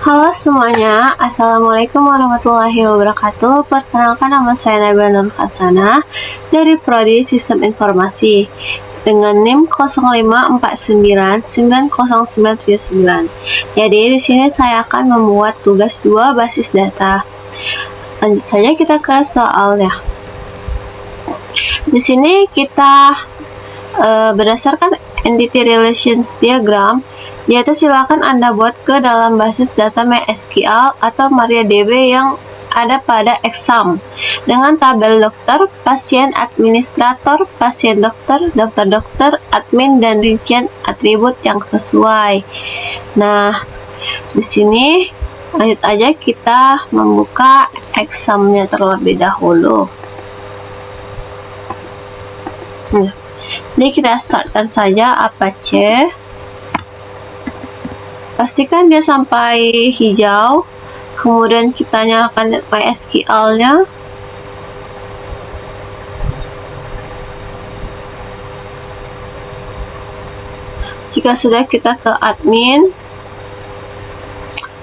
Halo semuanya, Assalamualaikum warahmatullahi wabarakatuh. Perkenalkan, nama saya Nabila Nur Hasanah dari Prodi Sistem Informasi dengan NIM 0549909979. Jadi di sini saya akan membuat tugas 2 basis data. Lanjut saja kita ke soalnya. Di sini kita berdasarkan entity relations diagram. Di atas silakan Anda buat ke dalam basis data MySQL atau MariaDB yang ada pada exam dengan tabel dokter, pasien, administrator, pasien dokter, daftar dokter, admin, dan rincian atribut yang sesuai. Nah, di sini lanjut aja kita membuka examnya terlebih dahulu. Jadi kita startkan saja Apache. Pastikan dia sampai hijau, kemudian kita nyalakan MySQL-nya. Jika sudah, kita ke admin.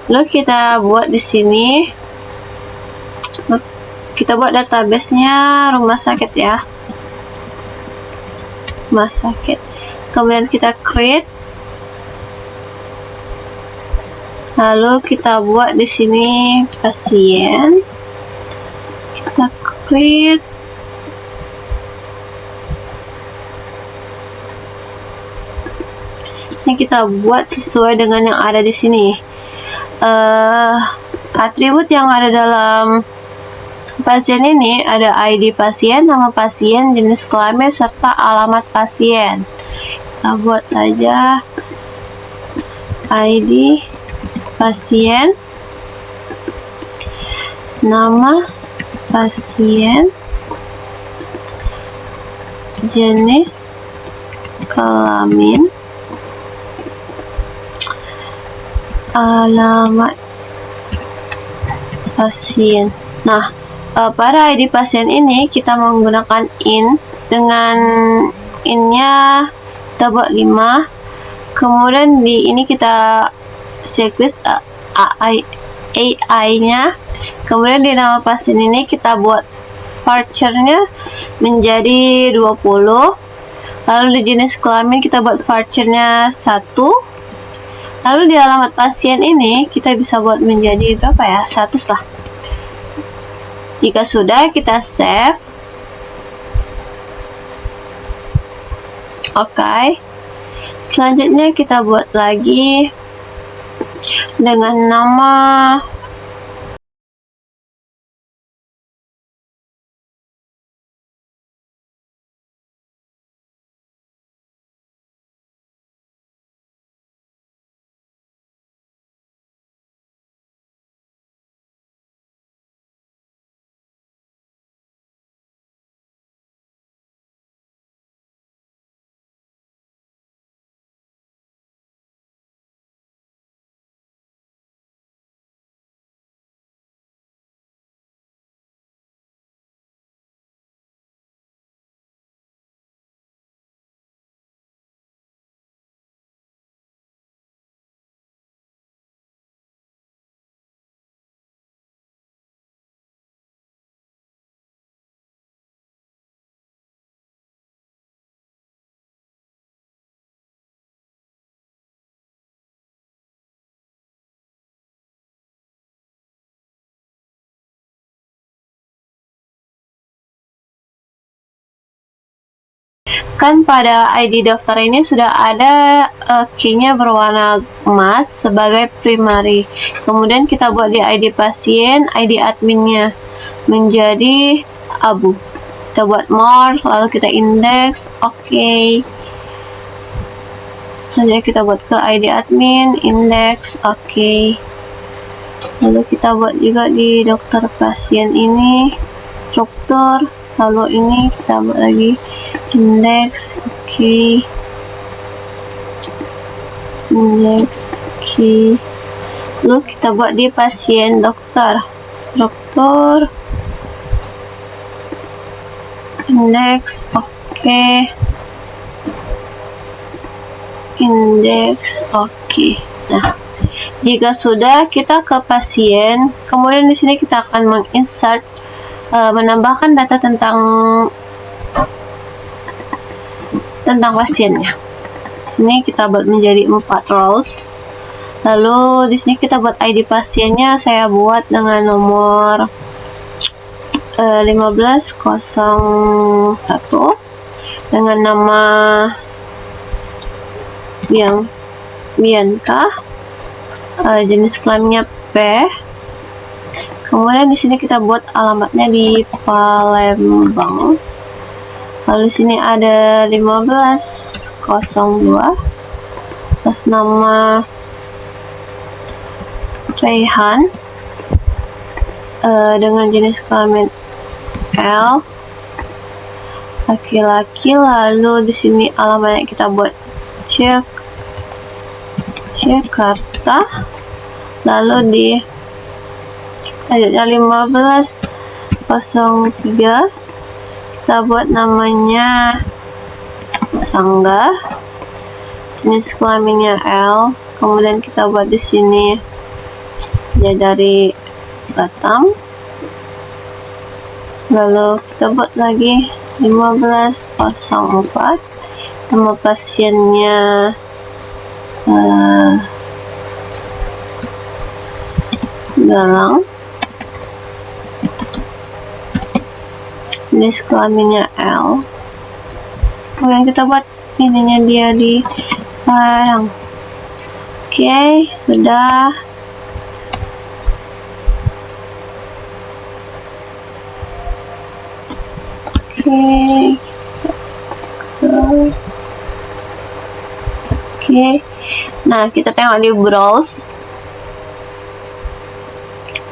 Lalu kita buat di sini. Kita buat database-nya rumah sakit ya. Rumah sakit. Kemudian kita create. Lalu kita buat di sini pasien. Kita create. Ini kita buat sesuai dengan yang ada di sini. Atribut yang ada dalam pasien ini ada ID pasien, nama pasien, jenis kelamin, serta alamat pasien. Kita buat saja ID pasien, nama pasien, jenis kelamin, alamat pasien. Nah, pada ID pasien ini kita menggunakan in. Dengan in-nya kita buat 5. Kemudian di ini kita checklist AI-nya. Kemudian di nama pasien ini kita buat varchar-nya menjadi 20. Lalu di jenis kelamin kita buat varchar-nya 1. Lalu di alamat pasien ini kita bisa buat menjadi berapa ya? 100 lah. Jika sudah, kita save. Oke. Selanjutnya kita buat lagi dengan nama kan pada ID daftar ini sudah ada key-nya berwarna emas sebagai primary. Kemudian kita buat di ID pasien, ID adminnya menjadi abu. Kita buat more, lalu kita index. Oke. Selanjutnya kita buat ke ID admin, index. Oke. Lalu kita buat juga di dokter pasien ini struktur. Lalu ini kita buat lagi index. Oke. Index. Oke. Lalu kita buat di pasien dokter struktur, index. Oke. Index. Oke. Nah, Jika sudah, kita ke pasien. Kemudian di sini kita akan menginsert, menambahkan data tentang pasiennya. Di sini kita buat menjadi 4 rows. Lalu di sini kita buat ID pasiennya, saya buat dengan nomor 1501 dengan nama Bianca, jenis kelaminnya P. Kemudian di sini kita buat alamatnya di Palembang. Lalu di sini ada 1502 atas nama Raihan, dengan jenis kelamin L, laki-laki. Lalu di sini alamatnya kita buat Jakarta. Lalu di selanjutnya 1503 kita buat namanya Rangga, jenis kelaminnya L. Kemudian kita buat di sini dia dari Batam. Lalu kita buat lagi 1504, nama pasiennya Galang, jenis kelaminnya L. Kemudian kita buat ininya dia di Padang. Oke, sudah. Oke. Nah, kita tengok di browse.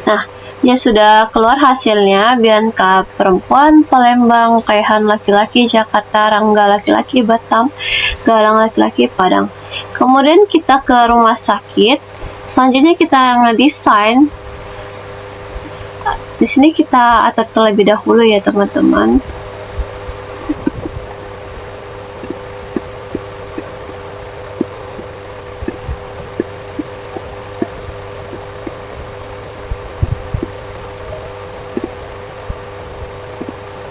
Nah, dia sudah keluar hasilnya. Bianca perempuan, Palembang, Raihan laki-laki, Jakarta, Rangga laki-laki, Batam, Galang laki-laki, Padang. Kemudian kita ke rumah sakit. Selanjutnya kita ngedesain. Di sini kita atur terlebih dahulu ya teman-teman.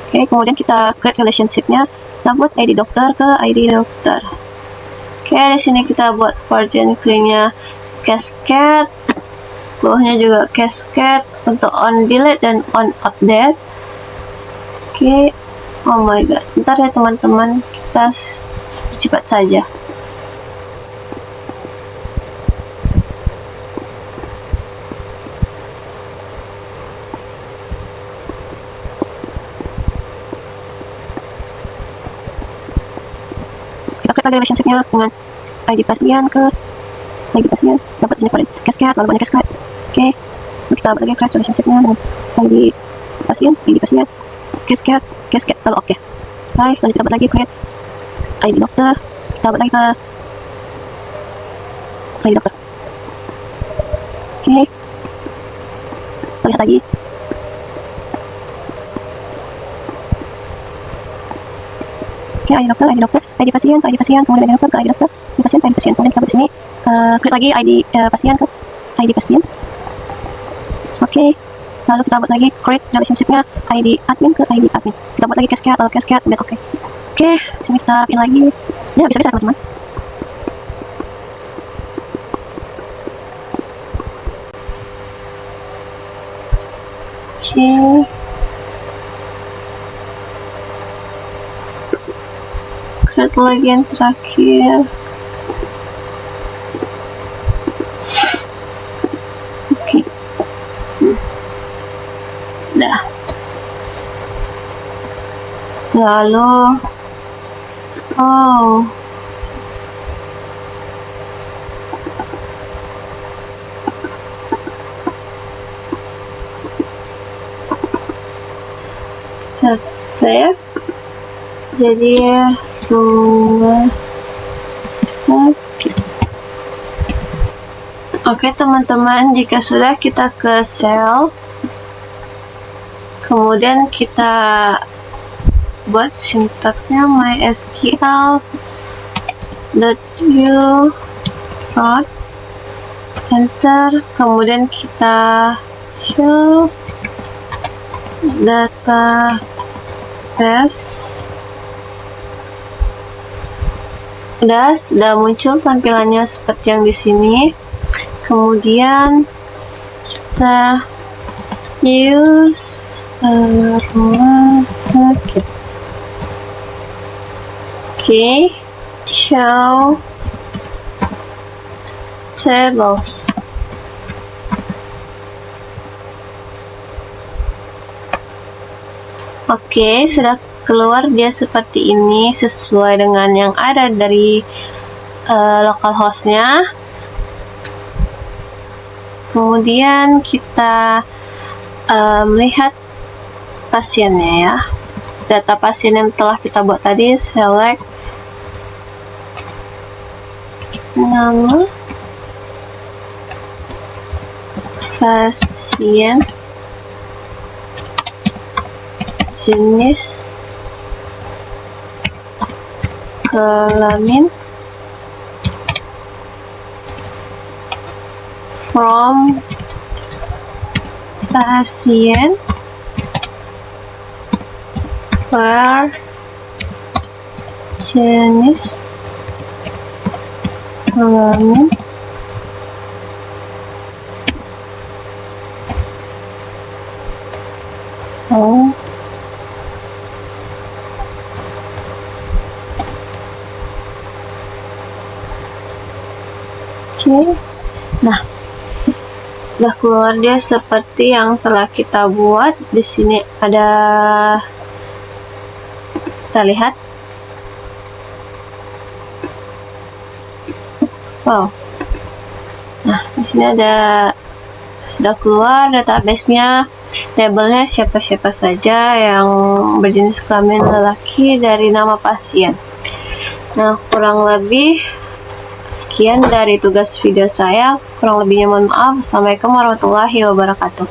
Oke, kemudian kita create relationship-nya. Kita buat ID dokter ke ID dokter. Oke, di sini kita buat version clean-nya cascade. Bawahnya juga cascade untuk on delete dan on update. Oke. Oh my god. Bentar ya teman-teman, kita cepat saja. Relationship-nya dengan ID pasien ke ID pasien, dapat ini cascade, lalu banyak cascade. Oke, kita buat lagi create relationship-nya dengan ID pasien, cascade, lalu oke. Baik, lanjut kita buat lagi create ID dokter, kita buat lagi ke ID dokter. Oke, lihat lagi. Oke, ID dokter, ID pasien, kemudian ID dokter ke ID dokter, ID pasien. Kemudian kita buat di sini klik lagi ID pasien ke ID pasien. Oke, lalu kita buat lagi create relationship-nya ID admin ke ID admin. Kita buat lagi cascade, lalu cascade, dan oke. Oke, sini kita rapiin lagi. Ya, bisa teman-teman. Oke. Create lagi yang terakhir. Oke. Dah. Lalu kita save. Jadi rumah sakit. Oke teman-teman, jika sudah kita ke sel, kemudian kita buat sintaksnya mysql.u enter, kemudian kita show data base. Sudah muncul tampilannya seperti yang di sini. Kemudian kita use rumah sakit. Oke, show tables. Oke, sudah keluar dia seperti ini sesuai dengan yang ada dari localhostnya. Kemudian kita melihat pasiennya ya, data pasien yang telah kita buat tadi. Select nama pasien, jenis, kelamin, from pasien, per jenis, kelamin, Nah, udah keluar dia seperti yang telah kita buat. Di sini ada, kita lihat. Wow. Nah, di sini ada, sudah keluar database-nya, labelnya siapa-siapa saja yang berjenis kelamin lelaki dari nama pasien. Nah, kurang lebih sekian dari tugas video saya. Kurang lebihnya mohon maaf. Assalamualaikum warahmatullahi wabarakatuh.